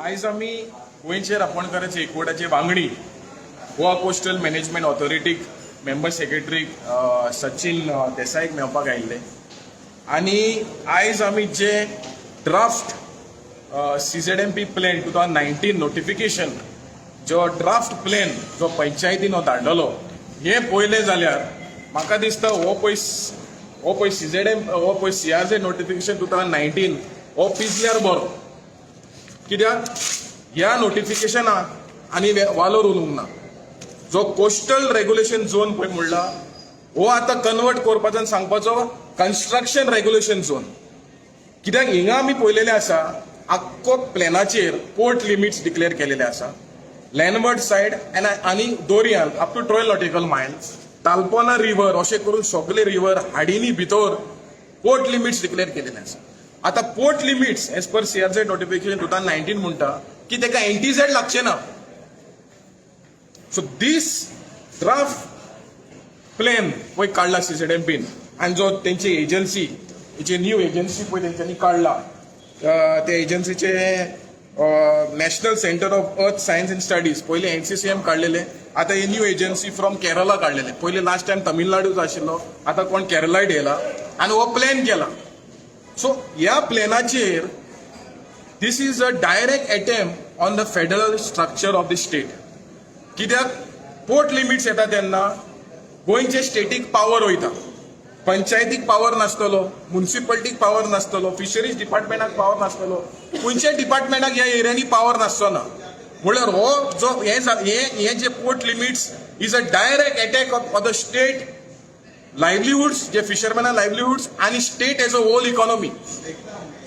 आयज आमी गोंयचे राखणकाराचे एकवटाचे वांगडी गोवा कोस्टल मॅनेजमेंट ऑथॉरिटीक मेंबर सेक्रेटरी सचिन देसाईक मेळपाक आयिल्ले आनी आयज आमी जे ड्राफ्ट CZMP प्लॅन 2019 नोटिफिकेशन जो ड्राफ्ट प्लॅन जो पंचायतीन धाडलेलो हे पळयलें जाल्यार म्हाका दिसता हो पळय CRZ नोटिफिकेशन 2019 हो पिसल्यार बरो कित्याक ह्या नोटिफिकेशनाक आनी वालोर उरूंक ना जो कोस्टल रेग्युलेशन झोन पळय म्हणला हो आतां कन्वर्ट करपाचो आनी सांगपाचो कन्स्ट्रक्शन रेग्युलेशन झोन कित्याक हिंगा आमी पळयलेलें आसा आख्खो प्लॅनाचेर पोर्ट लिमिट्स डिक्लेअर केलेले आसा लँडवर्ड सायड आनी दोर्यान up to 12 nautical miles Talpona river अशें करून सगळे रिवर हाडीनी भितर पोर्ट लिमिट्स डिक्लेअर केलेले आसा आता port limits as per CRZ notification 2019 म्हणटा की तेका NTZ लागचे ना सो दिस ड्राफ्ट प्लॅन पळय काडला CZMPन आनी जो तेंची एजन्सी जी न्यू एजन्सी पळय तेंच्यांनी काडला त्या एजन्सीचे national centre of earth science and studies पहिले NCCM काढलेले आता हे न्यू एजन्सी फ्रॉम केरला काढलेले पहिले लास्ट टाइम तमिळनाडूच आशिल्लो आता कोण केरलायट येयला आनी हो प्लॅन केला सो ह्या प्लॅनाचेर this is a direct attempt on the federal structure of the state कित्याक पोर्ट लिमिट्स येता तेन्ना गोंयचे स्टेटीक पावर वयता पंचायतीक पावर नासतलो म्युनिसिपालिटीक पावर नासतलो फिशरीज डिपार्टमेंटाक पावर नासतलो खंयच्याच डिपार्टमेंटाक ह्या एरियांनी पावर नासचो ना म्हळ्यार हो जो हे जे port limits is a direct attack of the state livelihoods जे फिशरमॅना लायव्हलीहुड्स आणि state as a whole economy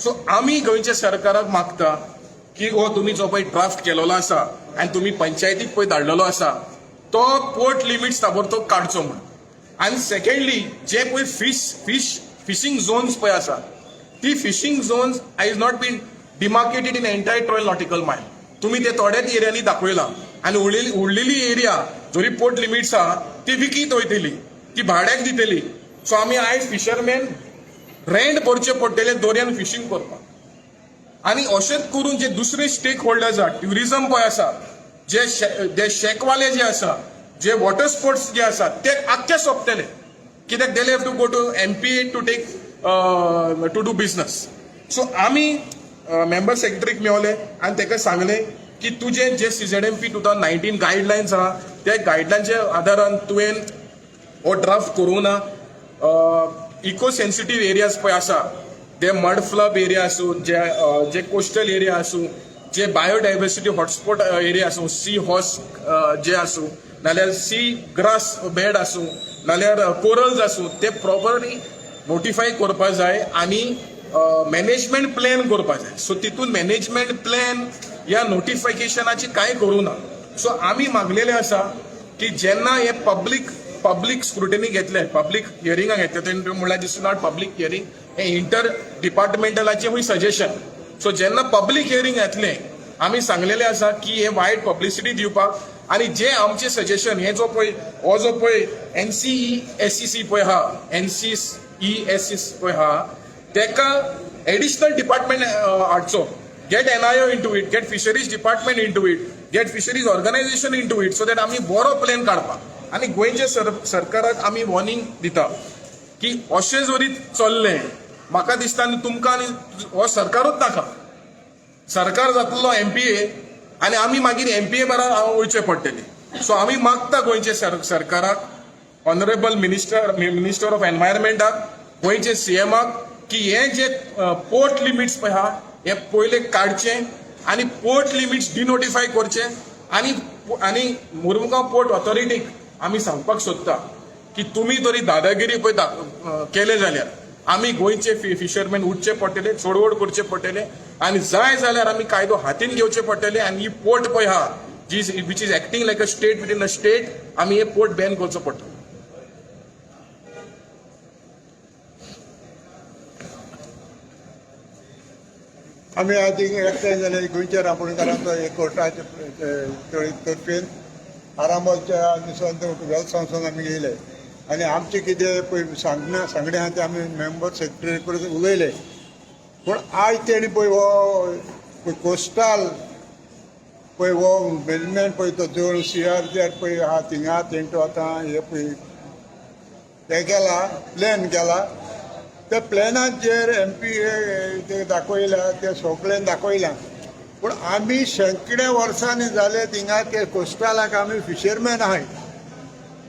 so आम्ही गोंयच्या सरकाराक मागता की हो तुम्ही जो पळय ड्राफ्ट केलेलो आसा आनी तुम्ही पंचायतीक पळय धाडलेलो आसा तो पोर्ट लिमिट्स ताबडतोब काडचो म्हणून आनी सेकंडली जे पळय फिशिंग झोन्स पळय आसा ती fishing zones is not been demarcated in entire 12 nautical mile तुम्ही ते थोड्याच एरियांनी दाखयला आनी उरलेली एरिया जरी पोर्ट लिमिट्स आहा ती विकीत वयतली ती भाड्याक दितली सो आमी आयज फिशरमॅन रेंट भरचे पडटले दोर्यान फिशींग करपाक आनी अशेंच करून जे दुसरे स्टेक होल्डर्स आहा ट्युरिझम पळय आसा जे शेकवाले जे आसा जे वॉटर स्पोर्ट्स जे आसा ते आख्खे सोंपतले कित्याक they have to go to MPA to take to do business so आमी मेंबर सेक्रेटरीक मेळ्ळे आनी ताका सांगलें की तुजे जे CZMP 2019 गायडलायन्स आहा त्या गायडलायन्सच्या आदारान तुवें हो ड्राफ्ट करूं ना इको सेन्सिटीव एरियाज पळय आसा ते मड फ्लब एरिया आसूं जे कोस्टल एरिया आसूं जे बायोडायवर्सिटी हॉटस्पॉट एरिया आसूं सी हॉर्स जे आसूं नाल्यार सी ग्रास बेड आसूं नाल्यार कोरल्स आसूं ते प्रॉपरली नोटिफाय करपाक जाय आनी मॅनेजमेंट प्लॅन करपाक जाय सो तितून मॅनेजमेंट प्लॅन ह्या नोटिफिकेशनाची कांय करूं ना सो आमी मागलेले आसा की जेन्ना हे पब्लीक स्क्रुटिनी घेतले पब्लीक हियरिंगाक घेतले तेन्ना म्हणल्यार दिस इज नॉट पब्लीक हियरिंग हे इंटर डिपार्टमेंटलाचे खूंय सजेशन सो जेन्ना पब्लीक हियरिंग घेतले आमी सांगलेले आसा की हे वायट पब्लिसिटी दिवपाक आनी जे आमचे सजेशन हे जो पळय NCESCC पळय आहा NCESCC पळय आहा तेका एडिशनल डिपार्टमेंट हाडचो get NIO into it, get fisheries department into it, get fisheries organization into it, so that आमी बरो प्लॅन काडपाक आनी गोंयच्या सरकाराक आमी वॉर्निंग दिता की अशें जरी चल्लें म्हाका दिसता आनी तुमकां आनी हो सरकारूच नाका सरकार जातलो MPA आनी आमी मागीर MPA बरोबर वयचे पडटली सो आमी मागता गोंयच्या सरकाराक ऑनरेबल मिनिस्टर ऑफ एनवायरमेंटाक गोंयचे CMाक की हे जे पोर्ट लिमिट्स पळय आहा हे पहिले काढचे आणि पोर्ट लिमिट्स डिनोटिफाय करचे आणि मुरमुगांव पोर्ट ऑथॉरिटीक आम्ही सांगपाक सोदता की तुम्ही तरी दादागिरी पळय केले जाल्यार आमी गोंयचे फिशरमॅन उठचे पडटले चोडवड करचे पडटले आणि जाय जाल्यार आमी कायदो हातीन घेवचे पडटले आणि ही पोर्ट पळय आहा जी which is acting like a state within a state आमी हे पोर्ट बॅन करचो पडटलो आम्ही आज एकठांय जाले गोंयच्या राखणकारांचो एक कोर्टाचे तर्फेन आरामाच्या दिसांत वेल संस्थान आमी येयले आनी आमचे कितें पळय सांगणे आहा ते आमी मेंबर सेक्रेटरी कडेन उलयले पूण आयज तेणी पळय हो कोस्टल पळय हो मॅनेजमेंट पळय तो जवळ CRZ पळय आहा थिंगा तेंचो आतां हे पळय ते केला प्लॅन केला त्या प्लॅनाचेर MP ते दाखयल्या ते सगळें दाखयल्या पूण आमी शेंकड्या वर्सांनी जाले थिंगा ते कोस्टलाक आमी फिशरमॅन आहाय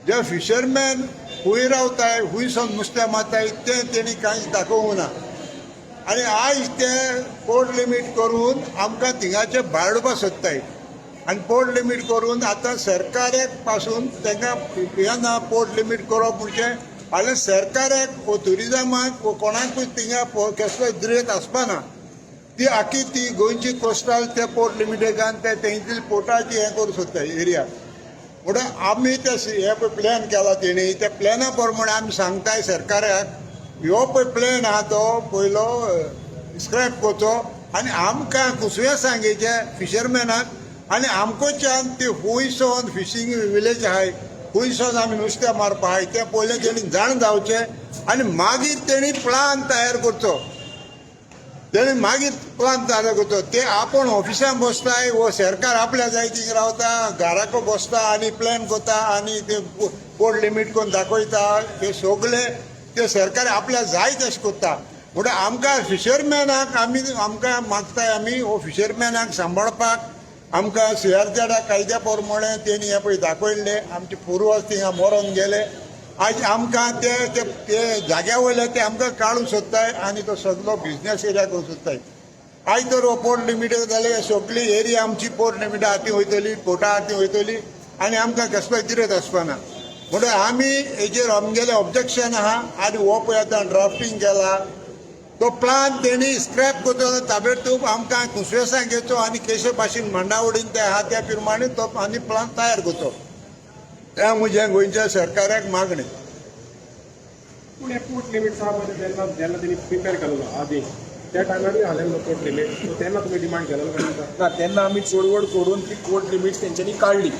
जे फिशरमॅन खूंय रावताय खूंयसून नुस्तें मारताय तें तेणी कांयच दाखोवंक ना आनी आयज ते पोर्ट लिमीट करून आमकां थिंगाचे भायर उडोवपाक सोदताय आनी पोर्ट लिमीट करून आतां सरकाराक पासून तांकां येना पोर्ट लिमीट करप म्हणजे फाल्यां सरकाराक वो ट्युरिजमाक वो कोणाकूय थिंगा कसलोय दुयेंत आसपाना ती आख्खी ती गोंयची कोस्टल ते पोर्ट लिमिटेकान ते तेंची पोर्टाची हें करूं सोदताय एरिया म्हणून आमी ते हे पळय प्लॅन केला तेणी त्या प्लॅना प्रमाणे आमी सांगताय सरकाराक ह्यो पळय प्लॅन आहा तो पयलो स्क्रॅप करचो आनी आमकां कुसव्या सांगेचे फिशरमॅनाक आनी आमकोच्यान ते खूंयसून फिशींग विलेज आहाय खूंयसून आमी नुस्तें मारपा आहाय तें पयलें तेणी जाण जावचें आनी मागीर तेणी प्लान तयार करचो तेणी मागीर प्लान तयार करचो ते आपूण ऑफिसान बसताय वो सरकार आपल्या जाय थिंग रावता घराको बसता आनी प्लॅन करता आनी ते पोर्ट लिमीट करून दाखयता हे सगळे ते सरकार आपल्या जाय तशें करता म्हणून आमकां फिशरमॅनाक आमकां मागताय आमी हो फिशरमॅनाक सांबाळपाक आमकां CRZ कायद्या प्रमाणे तेणी हे पळय दाखयल्ले आमचे पुर्वज थिंगा मरोन गेले आज आमकां ते जाग्या वयले ते आमकां काडूंक सोदताय आनी तो सगळो बिझनेस एरिया करूंक सोदताय आयज तर हो पोर्ट लिमीट जाले सगळी एरिया आमची पोर्ट लिमिटा हाती वयतली पोर्टा हाती वयतली आनी आमकां कसलोय तिरेत आसपाना म्हणून आमी हेजेर आमगेलें ऑब्जेक्शन आहा आनी हो पळय आतां ड्राफ्टींग केला तो प्लान तेणी स्क्रॅप करचो ताबडतोब आमकां कुसवेसां घेवचो आनी केशे भाशेन मंडावडीन ते आहा त्या प्रमाणे तो आनी प्लान तयार करचो त्या म्हज्या गोंयच्या सरकाराक मागणें पूण हे पोर्ट लिमीट मध्ये जेन्ना त्यांनी प्रिपेअर केलेलो आधी त्या टायमार हालेलो पोर्ट लिमीट तेन्ना तुम्ही डिमांड केलेलो ना तेन्ना आमी चळवळ करून ती पोर्ट लिमिट्स तेंच्यांनी काडली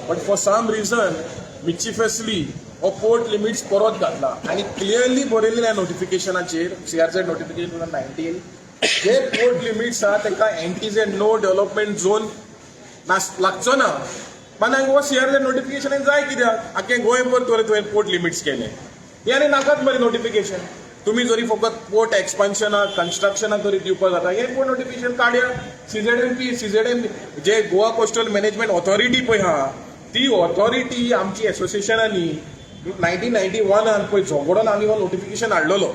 बट फॉर सम रिजन मिचिफसली हो पोर्ट लिमिट्स परत घातला आनी क्लियरली बरयल्लें नोटिफिकेशनाचेर CRZ नोटिफिकेशन 2019 जे पोर्ट लिमिट्स आहा ताका एंटीज एंड नो डेव्हलपमेंट झोन लागचो ना मानाक हो CRZ नोटिफिकेशन जाय कित्याक आख्खें गोंयभर तर तुवें पोर्ट लिमिट्स केले हे आनी नाकाच मरे नोटिफिकेशन तुम्ही जरी फकत पोर्ट एक्सपान्शनाक कन्स्ट्रक्शनाक जरी दिवपाक जाता हे पोर्ट नोटिफिकेशन काडया CZMP जे गोवा कोस्टल मॅनेजमेंट ऑथॉरिटी पळय आहा ती ऑथॉरिटी आमची एसोसिएशनांनी 1991 पळय झगडोन आमी हो नोटिफिकेशन हाडलेलो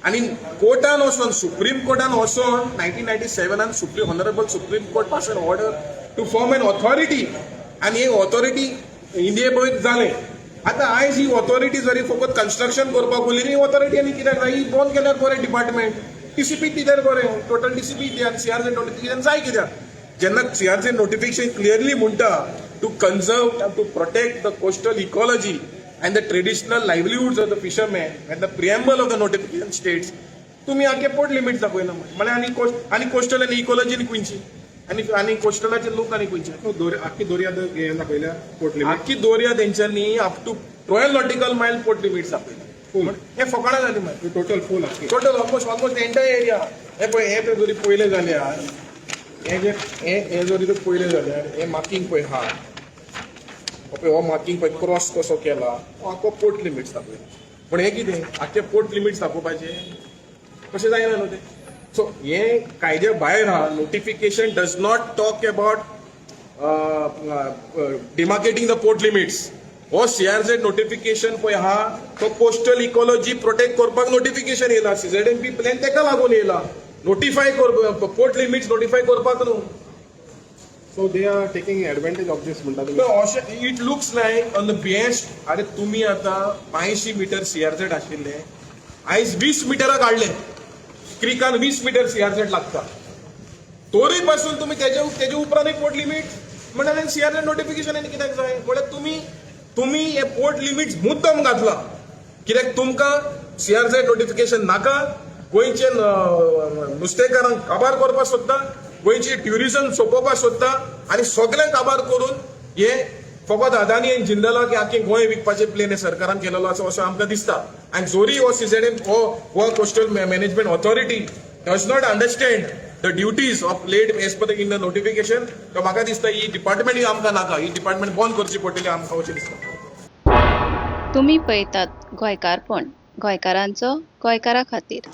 आनी कोर्टान वचून सुप्रीम कोर्टान वचून 1997 honourable supreme court pass an order to form an authority आनी ही ऑथॉरिटी इंडिये जाले आता आयज ही ऑथॉरिटी जरी फकत कन्स्ट्रक्शन करपाक उरली ही ऑथॉरिटी आनी कित्याक जाय ही बंद केल्यार बरें डिपार्टमेंट TCP दिल्यार बरें टोटल TCP दियात CRZ नोटिफिकेशन जाय कित्याक जेन्ना CRZ नोटिफिकेशन क्लियरली म्हणटा to conserve to protect the coastal ecology and the traditional livelihoods of the fishermen and the preamble of the notification states तुम्ही आखे पोर्ट लिमिट दाखयना म्हणजे आणि कोस्टल आणि इकॉलॉजी खंयची आणि कोस्टलाचे लोक आणि खंयचे आख्खी दोर्या दाखयल्या पोर्ट लिमिट आख्खी दोर्या तेंच्यांनी up to 12 nautical mile port limits दाखयले हे फकाणां जाली मागीर total full total almost entire area हे पळय हे तर जरी पयले जाल्यार हे जरी पयले जाल्यार हे मार्किंग पळय हा हो मार्किंग पळय क्रॉस कसो केला हो आख्खो पोर्ट लिमिट्स दाखयला पण हे कितें आख्खे पोर्ट लिमिट्स दाखोवपाचे कशें जायना न्हू तें सो हे कायद्या भायर हा notification does not talk about demarcating the port limits हो CRZ नोटिफिकेशन पळय हा तो कोस्टल इकॉलॉजी प्रोटेक्ट करपाक नोटिफिकेशन येयला CZMP प्लॅन तेका लागून येयला नोटिफाय करपाक पोर्ट लिमिट्स नोटिफाय करपाक न्हू So they are taking advantage of this म्हणटा तुम्ही it looks like on the best अरे तुम्ही आता 500 मीटर CRZ आशिल्ले आयज 20 मिटरां काडले क्रिकान 20 मीटर CRZ लागता तोरी पासून तुम्ही तेजे उपरांत एक पोर्ट लिमिट म्हणल्यार CRZ नोटिफिकेशन आनी कित्याक जाय म्हळ्यार तुम्ही हे पोर्ट लिमिट्स मुद्दम घातला कित्याक तुमकां CRZ नोटिफिकेशन नाका गोंयचे नुस्तेकारांक काबार करपाक सोदता गोंयची ट्युरिझम सोंपोवपाक सोदता आनी सगळें काबार करून हे फकत अदानी आनी जिंदलाक आख्खें गोंय विकपाचे प्लेन हे सरकारान केलेलो आसा असो आमकां दिसता आनी जोरी हो CZM हो coastal management authority does not understand the duties of laid as per in the notification, म्हाका दिसता ही डिपार्टमेंट आमकां नाका, ही डिपार्टमेंट बंद करची पडटली आमकां अशें दिसता. तुम्ही पळयतात गोंयकारपण, गोंयकारांचो गोंयकारा खातीर.